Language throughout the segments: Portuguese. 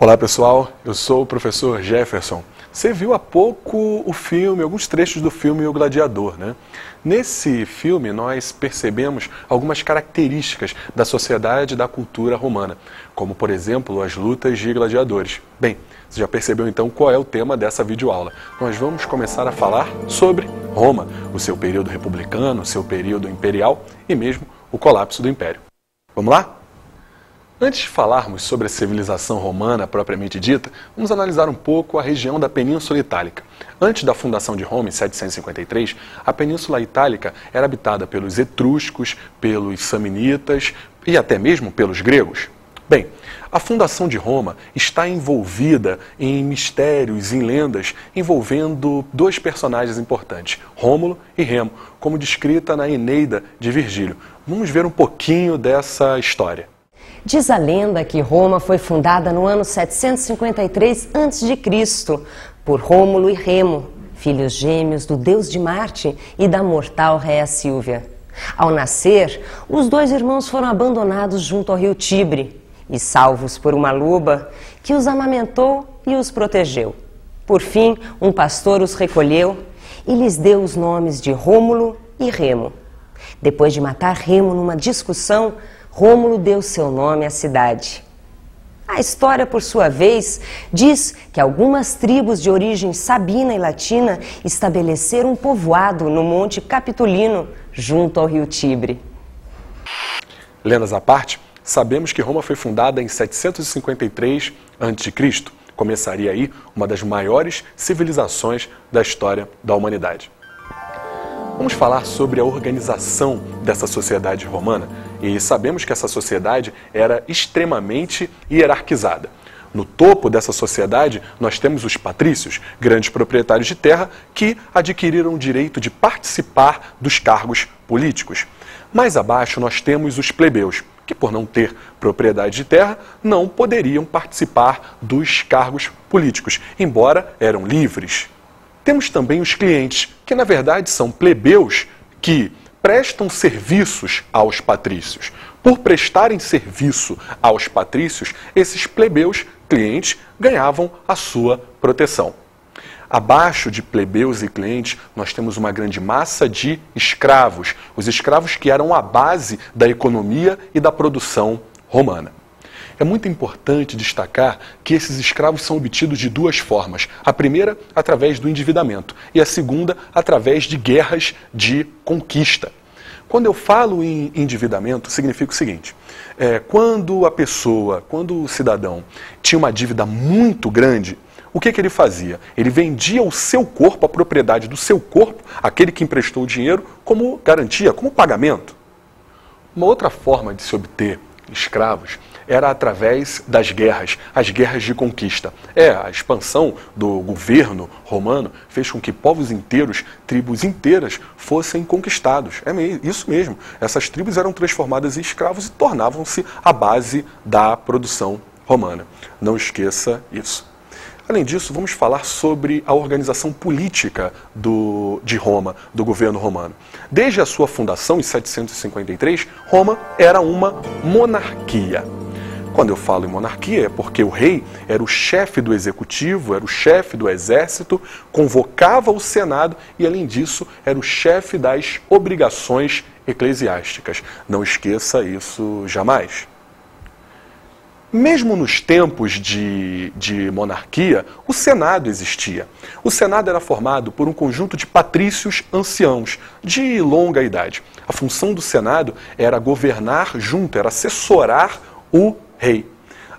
Olá pessoal, eu sou o professor Jefferson. Você viu há pouco o filme, alguns trechos do filme O Gladiador, né? Nesse filme nós percebemos algumas características da sociedade e da cultura romana, como por exemplo as lutas de gladiadores. Bem, você já percebeu então qual é o tema dessa videoaula. Nós vamos começar a falar sobre Roma, o seu período republicano, o seu período imperial e mesmo o colapso do Império. Vamos lá? Antes de falarmos sobre a civilização romana propriamente dita, vamos analisar um pouco a região da Península Itálica. Antes da fundação de Roma, em 753, a Península Itálica era habitada pelos etruscos, pelos samnitas e até mesmo pelos gregos. Bem, a fundação de Roma está envolvida em mistérios, em lendas, envolvendo dois personagens importantes, Rômulo e Remo, como descrita na Eneida de Virgílio. Vamos ver um pouquinho dessa história. Diz a lenda que Roma foi fundada no ano 753 a.C. por Rômulo e Remo, filhos gêmeos do deus de Marte e da mortal Réa Sílvia. Ao nascer, os dois irmãos foram abandonados junto ao rio Tibre e salvos por uma loba que os amamentou e os protegeu. Por fim, um pastor os recolheu e lhes deu os nomes de Rômulo e Remo. Depois de matar Remo numa discussão, Rômulo deu seu nome à cidade. A história, por sua vez, diz que algumas tribos de origem sabina e latina estabeleceram um povoado no Monte Capitolino, junto ao rio Tibre. Lendas à parte, sabemos que Roma foi fundada em 753 a.C. Começaria aí uma das maiores civilizações da história da humanidade. Vamos falar sobre a organização dessa sociedade romana e sabemos que essa sociedade era extremamente hierarquizada. No topo dessa sociedade nós temos os patrícios, grandes proprietários de terra que adquiriram o direito de participar dos cargos políticos. Mais abaixo nós temos os plebeus, que por não ter propriedade de terra não poderiam participar dos cargos políticos, embora eram livres. Temos também os clientes, que na verdade são plebeus que prestam serviços aos patrícios. Por prestarem serviço aos patrícios, esses plebeus, clientes, ganhavam a sua proteção. Abaixo de plebeus e clientes, nós temos uma grande massa de escravos. Os escravos que eram a base da economia e da produção romana. É muito importante destacar que esses escravos são obtidos de duas formas. A primeira, através do endividamento, e a segunda, através de guerras de conquista. Quando eu falo em endividamento, significa o seguinte: quando o cidadão tinha uma dívida muito grande, o que ele fazia? Ele vendia o seu corpo, a propriedade do seu corpo, aquele que emprestou o dinheiro, como garantia, como pagamento. Uma outra forma de se obter escravos era através das guerras, as guerras de conquista. A expansão do governo romano fez com que povos inteiros, tribos inteiras, fossem conquistados. Isso mesmo, essas tribos eram transformadas em escravos e tornavam-se a base da produção romana. Não esqueça isso. Além disso, vamos falar sobre a organização política de Roma, do governo romano. Desde a sua fundação, em 753, Roma era uma monarquia. Quando eu falo em monarquia, é porque o rei era o chefe do executivo, era o chefe do exército, convocava o Senado e, além disso, era o chefe das obrigações eclesiásticas. Não esqueça isso jamais. Mesmo nos tempos de monarquia, o Senado existia. O Senado era formado por um conjunto de patrícios anciãos, de longa idade. A função do Senado era governar junto, era assessorar o rei.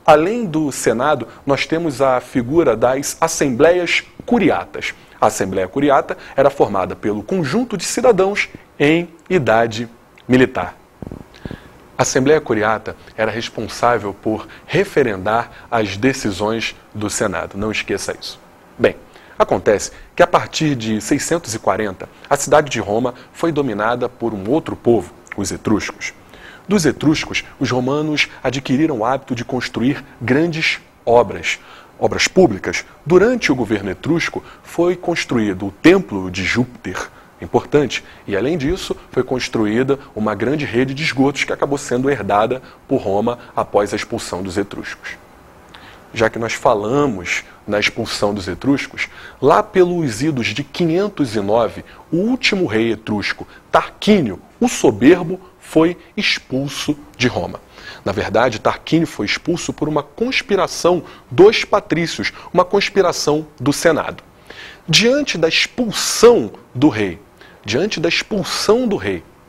Além do Senado, nós temos a figura das Assembleias Curiatas. A Assembleia Curiata era formada pelo conjunto de cidadãos em idade militar. A Assembleia Curiata era responsável por referendar as decisões do Senado. Não esqueça isso. Bem, acontece que a partir de 640, a cidade de Roma foi dominada por um outro povo, os etruscos. Dos etruscos, os romanos adquiriram o hábito de construir grandes obras públicas. Durante o governo etrusco, foi construído o Templo de Júpiter, importante, e além disso, foi construída uma grande rede de esgotos que acabou sendo herdada por Roma após a expulsão dos etruscos. já que nós falamos na expulsão dos etruscos, lá pelos idos de 509, o último rei etrusco, Tarquínio, o Soberbo, foi expulso de Roma. Na verdade, Tarquínio foi expulso por uma conspiração dos patrícios, uma conspiração do Senado. Diante da expulsão do rei,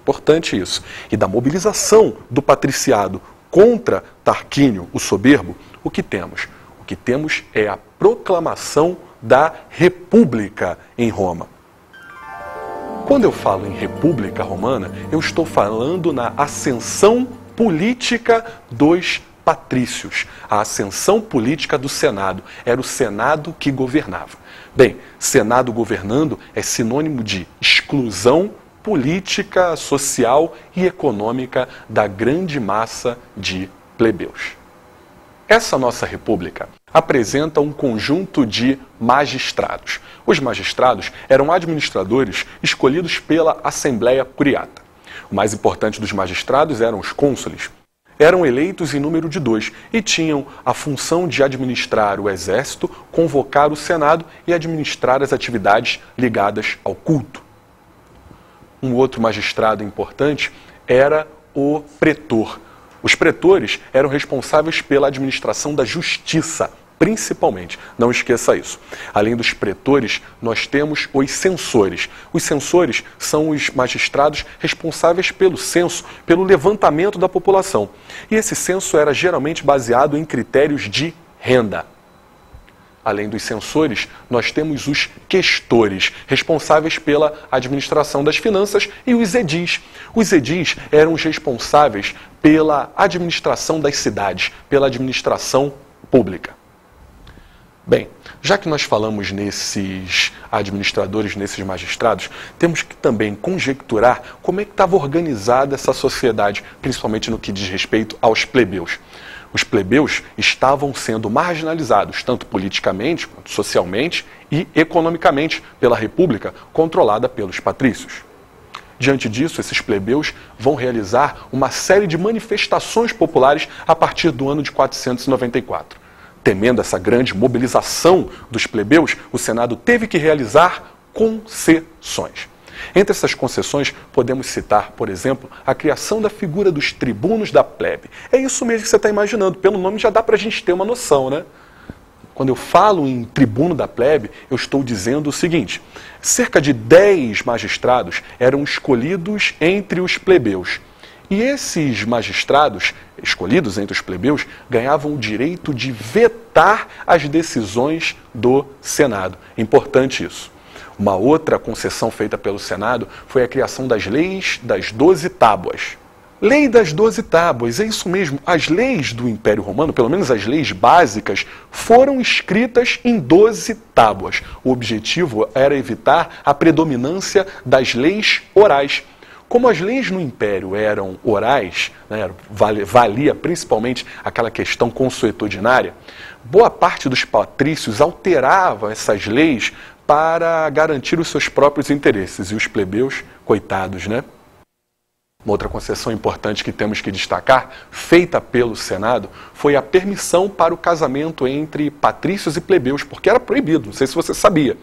importante isso, e da mobilização do patriciado contra Tarquínio, o Soberbo, o que temos? O que temos é a proclamação da República em Roma. Quando eu falo em República Romana, eu estou falando na ascensão política dos patrícios, a ascensão política do Senado. Era o Senado que governava. Bem, Senado governando é sinônimo de exclusão política, social e econômica da grande massa de plebeus. Essa nossa república apresenta um conjunto de magistrados. Os magistrados eram administradores escolhidos pela Assembleia Curiata. O mais importante dos magistrados eram os cônsules. Eram eleitos em número de 2 e tinham a função de administrar o exército, convocar o Senado e administrar as atividades ligadas ao culto. Um outro magistrado importante era o pretor. Os pretores eram responsáveis pela administração da justiça, principalmente. Não esqueça isso. Além dos pretores, nós temos os censores. Os censores são os magistrados responsáveis pelo censo, pelo levantamento da população. E esse censo era geralmente baseado em critérios de renda. Além dos censores, nós temos os questores, responsáveis pela administração das finanças, e os edis. Os edis eram os responsáveis pela administração das cidades, pela administração pública. Bem, já que nós falamos nesses administradores, nesses magistrados, temos que também conjecturar como é que estava organizada essa sociedade, principalmente no que diz respeito aos plebeus. Os plebeus estavam sendo marginalizados, tanto politicamente, quanto socialmente e economicamente, pela República, controlada pelos patrícios. Diante disso, esses plebeus vão realizar uma série de manifestações populares a partir do ano de 494. Temendo essa grande mobilização dos plebeus, o Senado teve que realizar concessões. Entre essas concessões, podemos citar, por exemplo, a criação da figura dos tribunos da plebe. É isso mesmo que você está imaginando. Pelo nome já dá para a gente ter uma noção, né? Quando eu falo em tribuno da plebe, eu estou dizendo o seguinte: cerca de 10 magistrados eram escolhidos entre os plebeus. E esses magistrados, escolhidos entre os plebeus, ganhavam o direito de vetar as decisões do Senado. Importante isso. Uma outra concessão feita pelo Senado foi a criação das leis das 12 tábuas. Lei das 12 tábuas, é isso mesmo. As leis do Império Romano, pelo menos as leis básicas, foram escritas em 12 tábuas. O objetivo era evitar a predominância das leis orais. Como as leis no Império eram orais, né, valia principalmente aquela questão consuetudinária, boa parte dos patrícios alterava essas leis para garantir os seus próprios interesses. E os plebeus, coitados, né? Uma outra concessão importante que temos que destacar, feita pelo Senado, foi a permissão para o casamento entre patrícios e plebeus, porque era proibido, não sei se você sabia.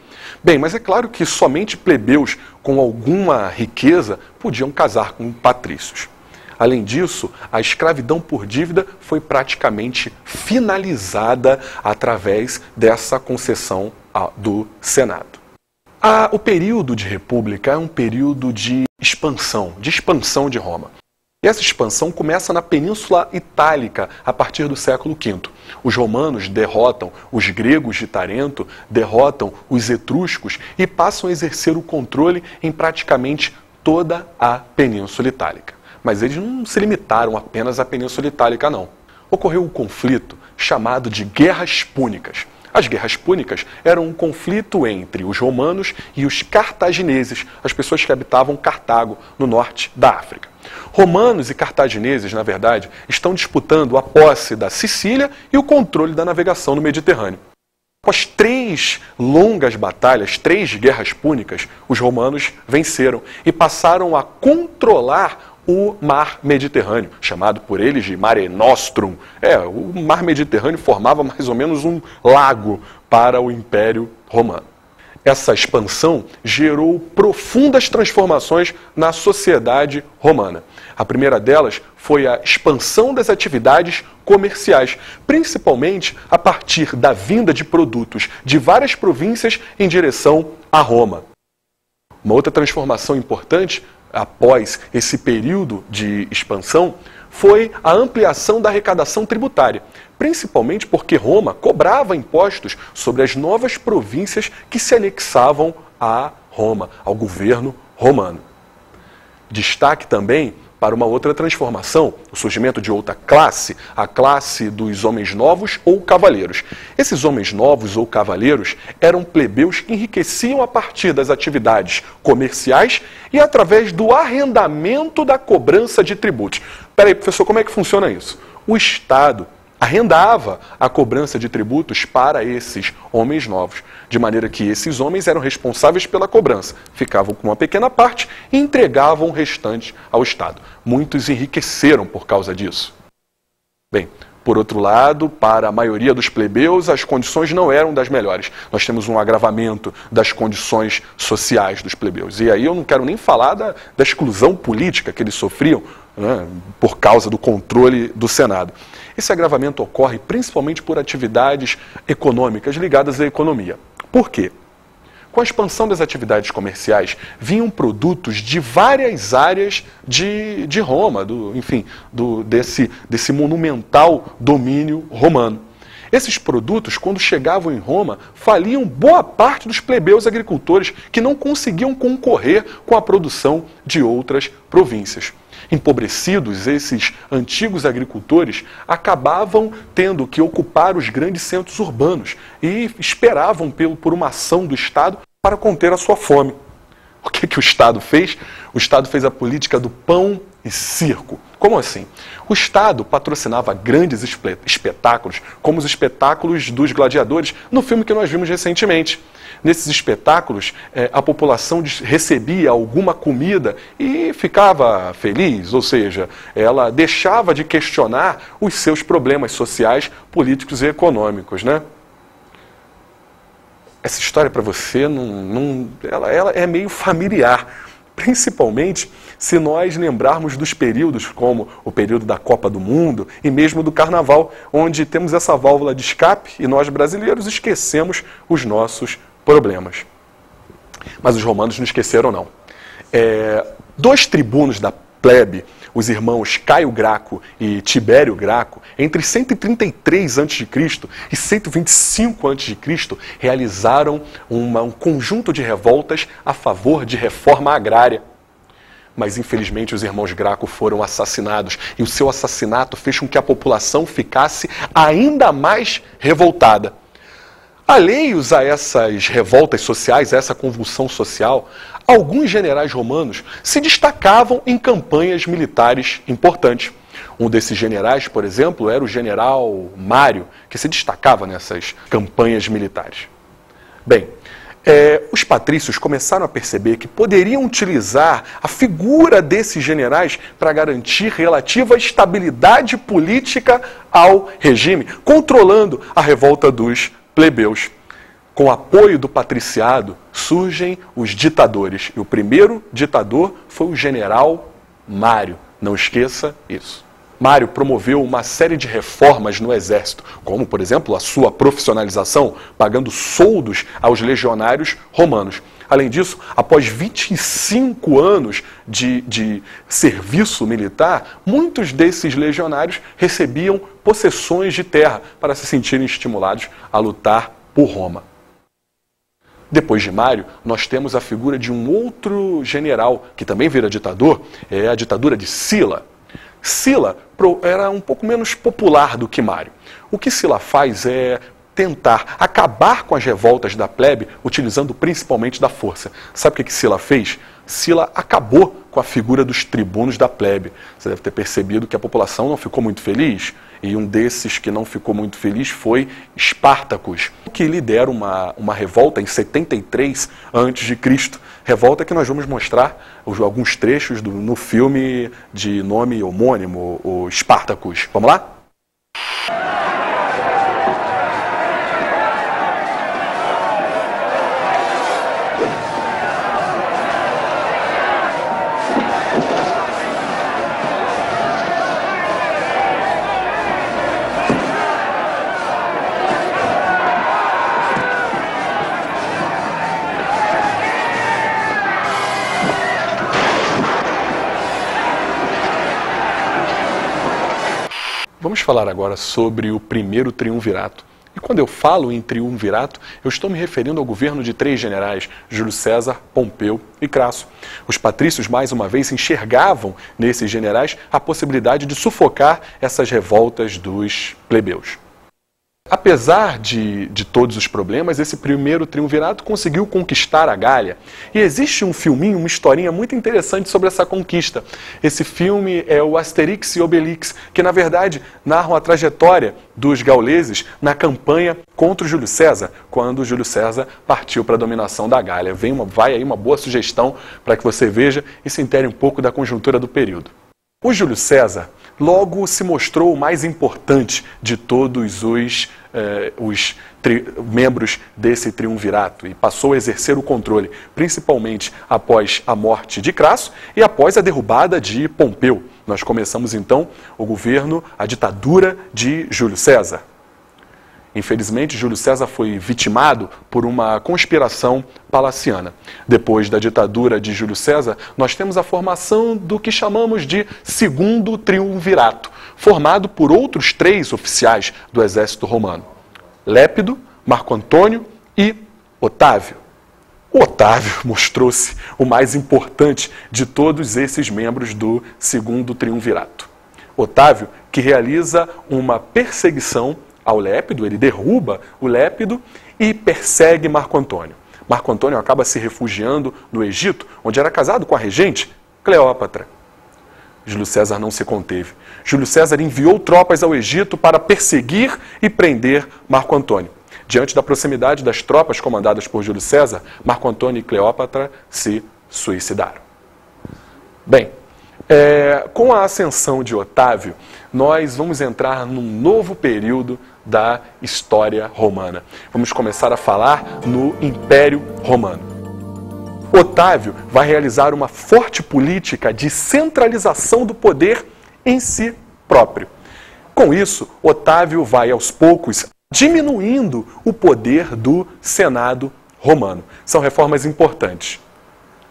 Bem, mas é claro que somente plebeus com alguma riqueza podiam casar com patrícios. Além disso, a escravidão por dívida foi praticamente finalizada através dessa concessão do Senado. O período de República é um período de expansão de Roma. E essa expansão começa na Península Itálica, a partir do século V. Os romanos derrotam os gregos de Tarento, derrotam os etruscos e passam a exercer o controle em praticamente toda a Península Itálica. Mas eles não se limitaram apenas à Península Itálica, não. Ocorreu um conflito chamado de Guerras Púnicas. As Guerras Púnicas eram um conflito entre os romanos e os cartagineses, as pessoas que habitavam Cartago, no norte da África. Romanos e cartagineses, na verdade, estão disputando a posse da Sicília e o controle da navegação no Mediterrâneo. Após 3 longas batalhas, 3 guerras púnicas, os romanos venceram e passaram a controlar o Mar Mediterrâneo, chamado por eles de Mare Nostrum. O Mar Mediterrâneo formava mais ou menos um lago para o Império Romano. Essa expansão gerou profundas transformações na sociedade romana. A primeira delas foi a expansão das atividades comerciais, principalmente a partir da vinda de produtos de várias províncias em direção a Roma. Uma outra transformação importante após esse período de expansão foi a ampliação da arrecadação tributária, principalmente porque Roma cobrava impostos sobre as novas províncias que se anexavam a Roma, ao governo romano. Destaque também para uma outra transformação, o surgimento de outra classe, a classe dos homens novos ou cavaleiros. Esses homens novos ou cavaleiros eram plebeus que enriqueciam a partir das atividades comerciais e através do arrendamento da cobrança de tributos. Peraí, professor, como é que funciona isso? O Estado arrendava a cobrança de tributos para esses homens novos, de maneira que esses homens eram responsáveis pela cobrança, ficavam com uma pequena parte e entregavam o restante ao Estado. Muitos enriqueceram por causa disso. Bem, por outro lado, para a maioria dos plebeus, as condições não eram das melhores. Nós temos um agravamento das condições sociais dos plebeus. E aí eu não quero nem falar da exclusão política que eles sofriam, né, por causa do controle do Senado. Esse agravamento ocorre principalmente por atividades econômicas ligadas à economia. Por quê? Com a expansão das atividades comerciais, vinham produtos de várias áreas de Roma, desse monumental domínio romano. Esses produtos, quando chegavam em Roma, faliam boa parte dos plebeus agricultores que não conseguiam concorrer com a produção de outras províncias. Empobrecidos, esses antigos agricultores acabavam tendo que ocupar os grandes centros urbanos e esperavam por uma ação do Estado para conter a sua fome. O que o Estado fez? O Estado fez a política do pão e circo. Como assim? O Estado patrocinava grandes espetáculos, como os espetáculos dos gladiadores, no filme que nós vimos recentemente. Nesses espetáculos, a população recebia alguma comida e ficava feliz, ou seja, ela deixava de questionar os seus problemas sociais, políticos e econômicos, né? Essa história para você, ela é meio familiar, principalmente se nós lembrarmos dos períodos como o período da Copa do Mundo e mesmo do Carnaval, onde temos essa válvula de escape e nós brasileiros esquecemos os nossos problemas. Mas os romanos não esqueceram, não. Dois tribunos da plebe, os irmãos Caio Graco e Tibério Graco, entre 133 a.C. e 125 a.C., realizaram um conjunto de revoltas a favor de reforma agrária. Mas, infelizmente, os irmãos Graco foram assassinados e o seu assassinato fez com que a população ficasse ainda mais revoltada. Alheios a essas revoltas sociais, a essa convulsão social, alguns generais romanos se destacavam em campanhas militares importantes. Um desses generais, por exemplo, era o general Mário, que se destacava nessas campanhas militares. Bem, os patrícios começaram a perceber que poderiam utilizar a figura desses generais para garantir relativa estabilidade política ao regime, controlando a revolta dos plebeus. Com o apoio do patriciado, surgem os ditadores. E o primeiro ditador foi o general Mário. Não esqueça isso. Mário promoveu uma série de reformas no exército, como, por exemplo, a sua profissionalização, pagando soldos aos legionários romanos. Além disso, após 25 anos de serviço militar, muitos desses legionários recebiam possessões de terra para se sentirem estimulados a lutar por Roma. Depois de Mário, nós temos a figura de um outro general, que também vira ditador, é a ditadura de Sila. Sila era um pouco menos popular do que Mário. O que Sila faz é tentar acabar com as revoltas da plebe, utilizando principalmente da força. Sabe o que Sila fez? Sila acabou com a figura dos tribunos da plebe. Você deve ter percebido que a população não ficou muito feliz. e um desses que não ficou muito feliz foi Espartacus, que lidera uma revolta em 73 a.C., revolta que nós vamos mostrar alguns trechos no filme de nome homônimo, o Espartacus. Vamos lá? Vamos falar agora sobre o primeiro triunvirato. E quando eu falo em triunvirato, eu estou me referindo ao governo de 3 generais, Júlio César, Pompeu e Crasso. Os patrícios, mais uma vez, enxergavam nesses generais a possibilidade de sufocar essas revoltas dos plebeus. Apesar de todos os problemas, esse primeiro triunvirato conseguiu conquistar a Gália. E existe um filminho, uma historinha muito interessante sobre essa conquista. Esse filme é o Asterix e Obelix, que na verdade narram a trajetória dos gauleses na campanha contra o Júlio César, quando o Júlio César partiu para a dominação da Gália. Vai aí uma boa sugestão para que você veja e se intere um pouco da conjuntura do período. O Júlio César logo se mostrou o mais importante de todos os membros desse triunvirato e passou a exercer o controle, principalmente após a morte de Crasso e após a derrubada de Pompeu. Nós começamos então o governo, a ditadura de Júlio César. Infelizmente, Júlio César foi vitimado por uma conspiração palaciana. Depois da ditadura de Júlio César, nós temos a formação do que chamamos de Segundo Triunvirato, formado por outros 3 oficiais do exército romano: Lépido, Marco Antônio e Otávio. O Otávio mostrou-se o mais importante de todos esses membros do Segundo Triunvirato. Otávio, que realiza uma perseguição ao Lépido, ele derruba o Lépido e persegue Marco Antônio. Marco Antônio acaba se refugiando no Egito, onde era casado com a regente Cleópatra. Júlio César não se conteve. Júlio César enviou tropas ao Egito para perseguir e prender Marco Antônio. Diante da proximidade das tropas comandadas por Júlio César, Marco Antônio e Cleópatra se suicidaram. Bem, com a ascensão de Otávio, nós vamos entrar num novo período da história romana. Vamos começar a falar no Império Romano. Otávio vai realizar uma forte política de centralização do poder em si próprio. Com isso, Otávio vai aos poucos diminuindo o poder do Senado romano. São reformas importantes.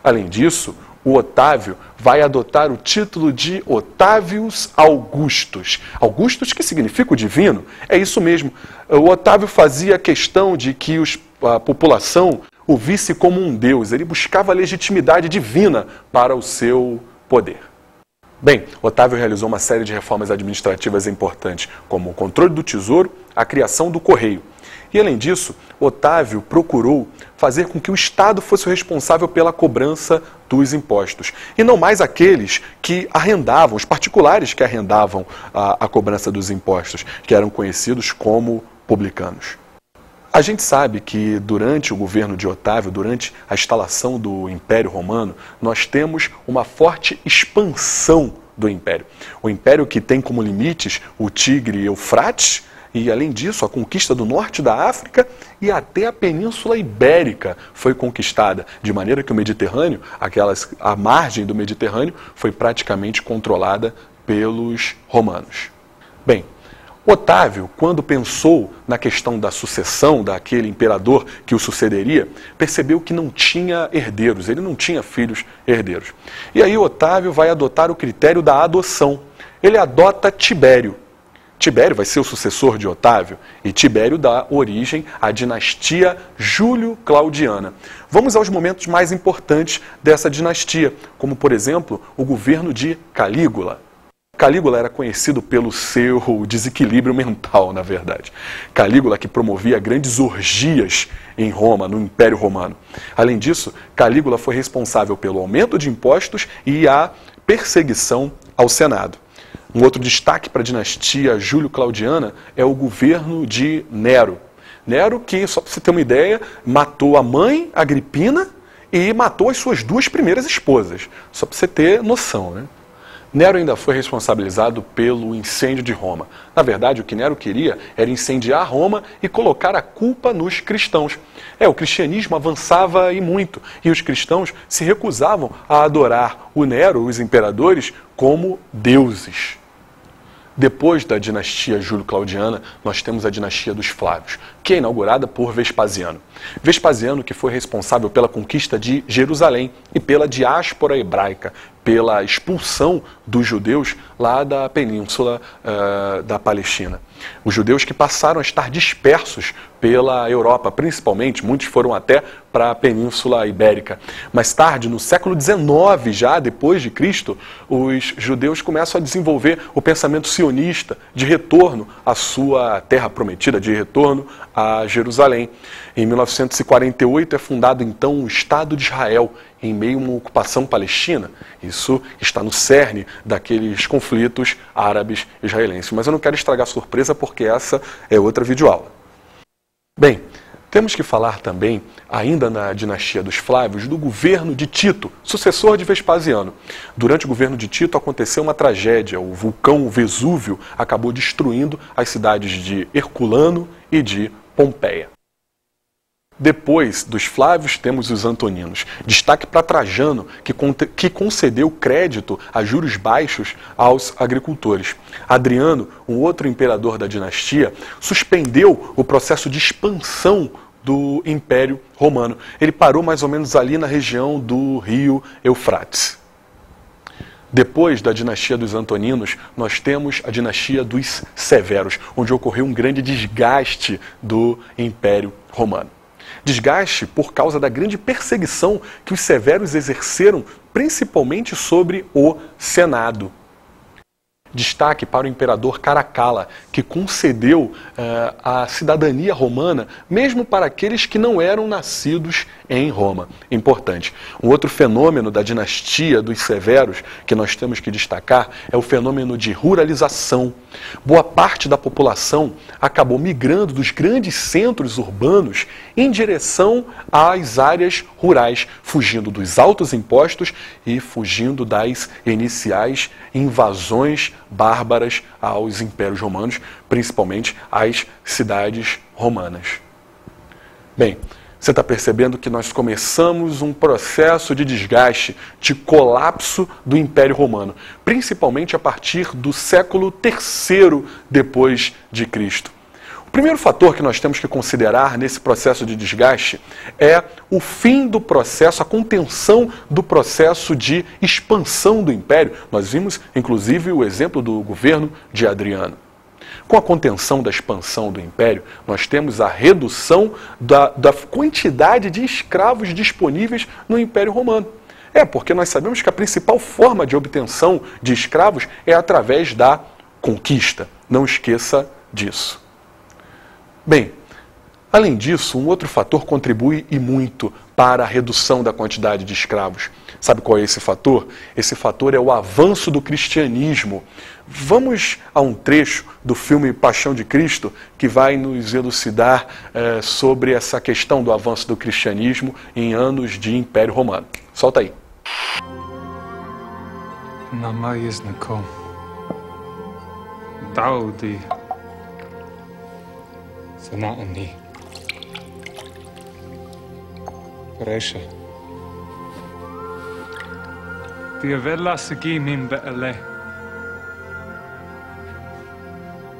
Além disso, o Otávio vai adotar o título de Otávios Augustus. Augustus, que significa o divino, é isso mesmo. O Otávio fazia questão de que a população o visse como um deus. Ele buscava legitimidade divina para o seu poder. Bem, Otávio realizou uma série de reformas administrativas importantes, como o controle do tesouro, a criação do correio. E, além disso, Otávio procurou fazer com que o Estado fosse o responsável pela cobrança dos impostos, e não mais aqueles que arrendavam, os particulares que arrendavam a cobrança dos impostos, que eram conhecidos como publicanos. A gente sabe que durante o governo de Otávio, durante a instalação do Império Romano, nós temos uma forte expansão do Império. O Império que tem como limites o Tigre Eufrates, e, além disso, a conquista do norte da África e até a Península Ibérica foi conquistada, de maneira que o Mediterrâneo, a margem do Mediterrâneo, foi praticamente controlada pelos romanos. Bem, Otávio, quando pensou na questão da sucessão daquele imperador que o sucederia, percebeu que não tinha herdeiros, ele não tinha filhos herdeiros. E aí Otávio vai adotar o critério da adoção. Ele adota Tibério. Tibério vai ser o sucessor de Otávio, e Tibério dá origem à dinastia Júlio-Claudiana. Vamos aos momentos mais importantes dessa dinastia, como, por exemplo, o governo de Calígula. Calígula era conhecido pelo seu desequilíbrio mental, na verdade. Calígula que promovia grandes orgias em Roma, no Império Romano. Além disso, Calígula foi responsável pelo aumento de impostos e a perseguição ao Senado. Um outro destaque para a dinastia Júlio-Claudiana é o governo de Nero. Nero que, só para você ter uma ideia, matou a mãe, Agripina, e matou as suas 2 primeiras esposas. Só para você ter noção, né? Nero ainda foi responsabilizado pelo incêndio de Roma. Na verdade, o que Nero queria era incendiar Roma e colocar a culpa nos cristãos. O cristianismo avançava e muito, e os cristãos se recusavam a adorar o Nero, os imperadores, como deuses. Depois da dinastia Júlio-Claudiana, nós temos a dinastia dos Flávios, que é inaugurada por Vespasiano. Vespasiano que foi responsável pela conquista de Jerusalém e pela diáspora hebraica, pela expulsão dos judeus lá da península da Palestina. Os judeus que passaram a estar dispersos pela Europa, principalmente, muitos foram até para a Península Ibérica. Mais tarde, no século XIX, já depois de Cristo, os judeus começam a desenvolver o pensamento sionista de retorno à sua terra prometida, de retorno a Jerusalém. Em 1948 é fundado então o Estado de Israel, em meio a uma ocupação palestina. Isso está no cerne daqueles conflitos árabes-israelenses. Mas eu não quero estragar a surpresa porque essa é outra videoaula. Bem, temos que falar também, ainda na dinastia dos Flávios, do governo de Tito, sucessor de Vespasiano. Durante o governo de Tito aconteceu uma tragédia. O vulcão Vesúvio acabou destruindo as cidades de Herculano e de Pompeia. Depois dos Flávios, temos os Antoninos. Destaque para Trajano, que concedeu crédito a juros baixos aos agricultores. Adriano, um outro imperador da dinastia, suspendeu o processo de expansão do Império Romano. Ele parou mais ou menos ali na região do rio Eufrates. Depois da dinastia dos Antoninos, nós temos a dinastia dos Severos, onde ocorreu um grande desgaste do Império Romano. Desgaste por causa da grande perseguição que os severos exerceram, principalmente sobre o Senado. Destaque para o imperador Caracalla, que concedeu a cidadania romana, mesmo para aqueles que não eram nascidos em Roma. Importante. Um outro fenômeno da dinastia dos Severos, que nós temos que destacar, é o fenômeno de ruralização. Boa parte da população acabou migrando dos grandes centros urbanos em direção às áreas rurais, fugindo dos altos impostos e fugindo das iniciais invasões bárbaras aos impérios romanos, principalmente às cidades romanas. Bem, você está percebendo que nós começamos um processo de desgaste, de colapso do Império Romano, principalmente a partir do século III depois de Cristo. O primeiro fator que nós temos que considerar nesse processo de desgaste é o fim do processo, a contenção do processo de expansão do Império. Nós vimos, inclusive, o exemplo do governo de Adriano. Com a contenção da expansão do Império, nós temos a redução da quantidade de escravos disponíveis no Império Romano. Porque nós sabemos que a principal forma de obtenção de escravos é através da conquista. Não esqueça disso. Bem, além disso, um outro fator contribui e muito para a redução da quantidade de escravos. Sabe qual é esse fator? Esse fator é o avanço do cristianismo. Vamos a um trecho do filme Paixão de Cristo que vai nos elucidar sobre essa questão do avanço do cristianismo em anos de Império Romano. Solta aí. Sana'ani. Resha. Tiavella Sagimin Be'ale.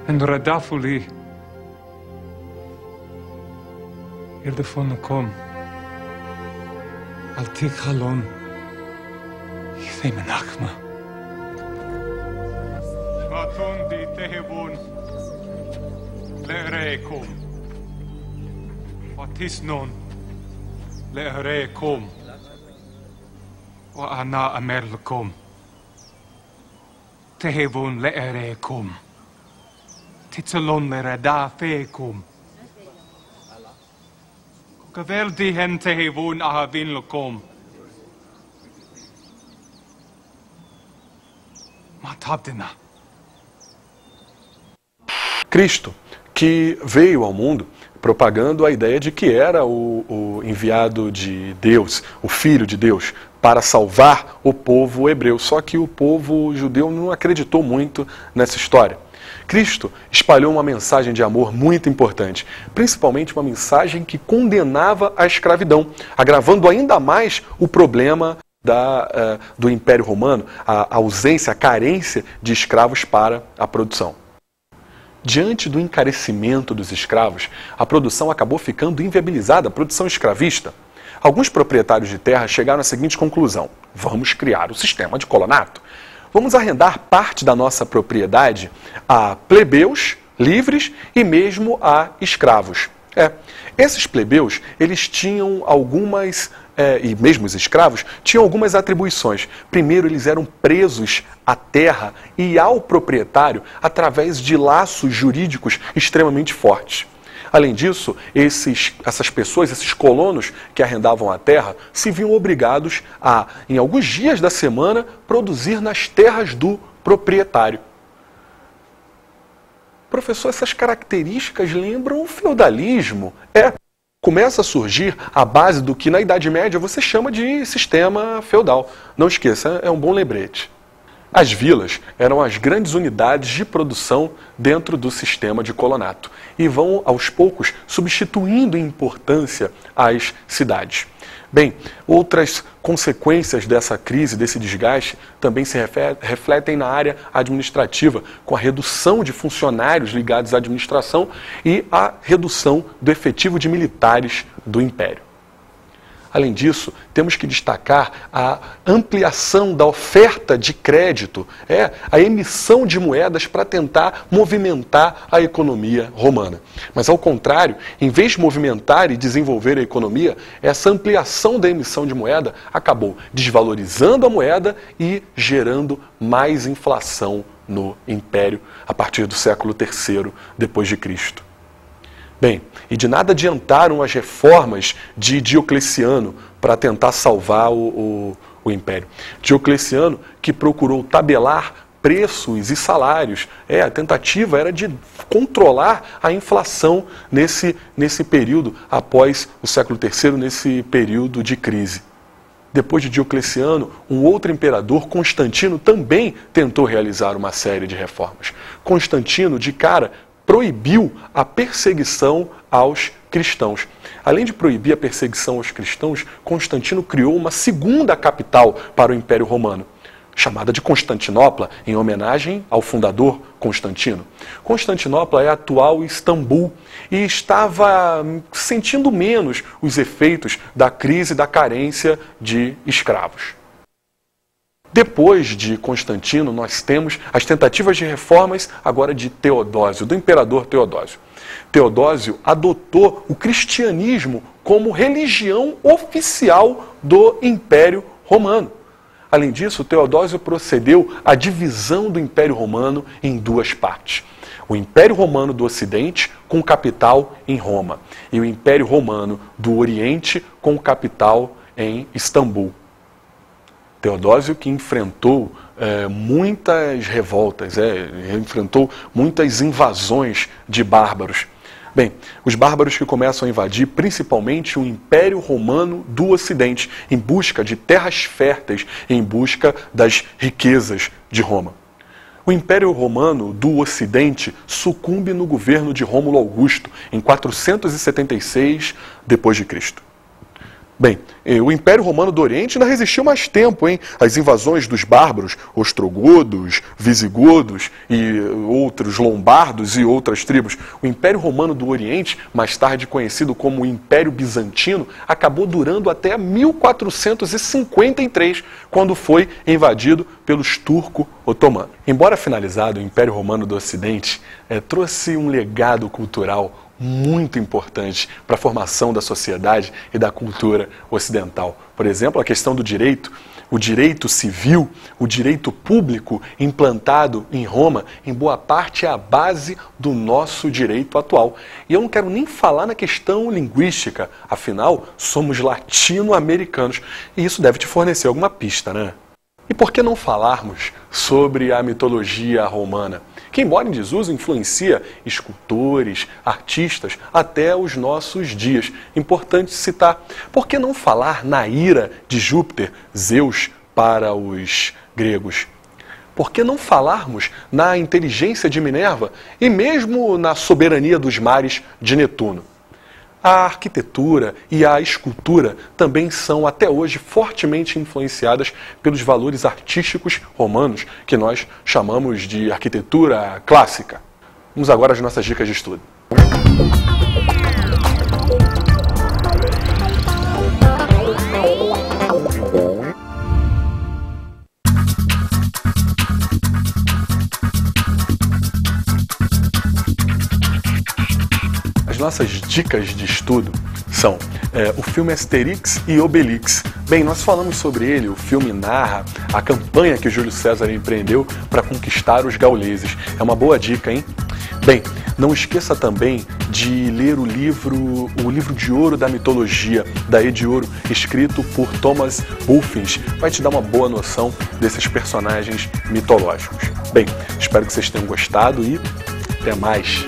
And Radafuli. Ildefonakom. Altikhalon. Ithemanakma. Maton di Tehebun. Le'rekum. Watisnon. Le'rekum. Wa ana amerlakum. Tehevun le'rekum. Titsalon le'rada fekum. Kavel dihen tehevun ahavin lakum. Matabdina. Cristo, que veio ao mundo propagando a ideia de que era o enviado de Deus, o Filho de Deus, para salvar o povo hebreu. Só que o povo judeu não acreditou muito nessa história. Cristo espalhou uma mensagem de amor muito importante, principalmente uma mensagem que condenava a escravidão, agravando ainda mais o problema do Império Romano, a ausência, a carência de escravos para a produção. Diante do encarecimento dos escravos, a produção acabou ficando inviabilizada, a produção escravista. Alguns proprietários de terra chegaram à seguinte conclusão: vamos criar o sistema de colonato. Vamos arrendar parte da nossa propriedade a plebeus livres e mesmo a escravos. Esses plebeus, eles tinham algumas, e mesmo os escravos, tinham algumas atribuições. Primeiro, eles eram presos à terra e ao proprietário através de laços jurídicos extremamente fortes. Além disso, essas pessoas, esses colonos que arrendavam a terra, se viam obrigados a, em alguns dias da semana, produzir nas terras do proprietário. Professor, essas características lembram o feudalismo. Começa a surgir a base do que na Idade Média você chama de sistema feudal. Não esqueça, é um bom lembrete. As vilas eram as grandes unidades de produção dentro do sistema de colonato e vão, aos poucos, substituindo em importância as cidades. Bem, outras consequências dessa crise, desse desgaste, também se refletem na área administrativa, com a redução de funcionários ligados à administração e a redução do efetivo de militares do Império. Além disso, temos que destacar a ampliação da oferta de crédito, a emissão de moedas para tentar movimentar a economia romana. Mas, ao contrário, em vez de movimentar e desenvolver a economia, essa ampliação da emissão de moeda acabou desvalorizando a moeda e gerando mais inflação no Império a partir do século III depois de Cristo. Bem, e de nada adiantaram as reformas de Diocleciano para tentar salvar o Império. Diocleciano que procurou tabelar preços e salários. A tentativa era de controlar a inflação nesse período após o século III, nesse período de crise. Depois de Diocleciano, um outro imperador, Constantino, também tentou realizar uma série de reformas. Constantino, de cara, proibiu a perseguição aos cristãos. Além de proibir a perseguição aos cristãos, Constantino criou uma segunda capital para o Império Romano, chamada de Constantinopla, em homenagem ao fundador Constantino. Constantinopla é a atual Istambul e estava sentindo menos os efeitos da crise da carência de escravos. Depois de Constantino, nós temos as tentativas de reformas agora de Teodósio, do imperador Teodósio. Teodósio adotou o cristianismo como religião oficial do Império Romano. Além disso, Teodósio procedeu à divisão do Império Romano em duas partes. O Império Romano do Ocidente, com capital em Roma, e o Império Romano do Oriente, com capital em Istambul. Teodósio que enfrentou muitas revoltas, enfrentou muitas invasões de bárbaros. Bem, os bárbaros que começam a invadir principalmente o Império Romano do Ocidente, em busca de terras férteis, em busca das riquezas de Roma. O Império Romano do Ocidente sucumbe no governo de Rômulo Augusto, em 476 d.C. Bem, o Império Romano do Oriente ainda resistiu mais tempo, às invasões dos bárbaros, ostrogodos, visigodos e outros lombardos e outras tribos. O Império Romano do Oriente, mais tarde conhecido como Império Bizantino, acabou durando até 1453, quando foi invadido pelos turco-otomanos. Embora finalizado, o Império Romano do Ocidente trouxe um legado cultural muito importante para a formação da sociedade e da cultura ocidental. Por exemplo, a questão do direito, o direito civil, o direito público implantado em Roma, em boa parte é a base do nosso direito atual. E eu não quero nem falar na questão linguística, afinal, somos latino-americanos. E isso deve te fornecer alguma pista, né? E por que não falarmos sobre a mitologia romana, que, embora em desuso, influencia escultores, artistas, até os nossos dias. Importante citar. Por que não falar na ira de Júpiter, Zeus, para os gregos? Por que não falarmos na inteligência de Minerva e mesmo na soberania dos mares de Netuno? A arquitetura e a escultura também são, até hoje, fortemente influenciadas pelos valores artísticos romanos, que nós chamamos de arquitetura clássica. Vamos agora às nossas dicas de estudo. Nossas dicas de estudo são o filme Asterix e Obelix. Bem, nós falamos sobre ele, o filme narra a campanha que Júlio César empreendeu para conquistar os gauleses. É uma boa dica, hein? Bem, não esqueça também de ler o livro de ouro da mitologia, da Era de Ouro, escrito por Thomas Bulfinch. Vai te dar uma boa noção desses personagens mitológicos. Bem, espero que vocês tenham gostado e até mais!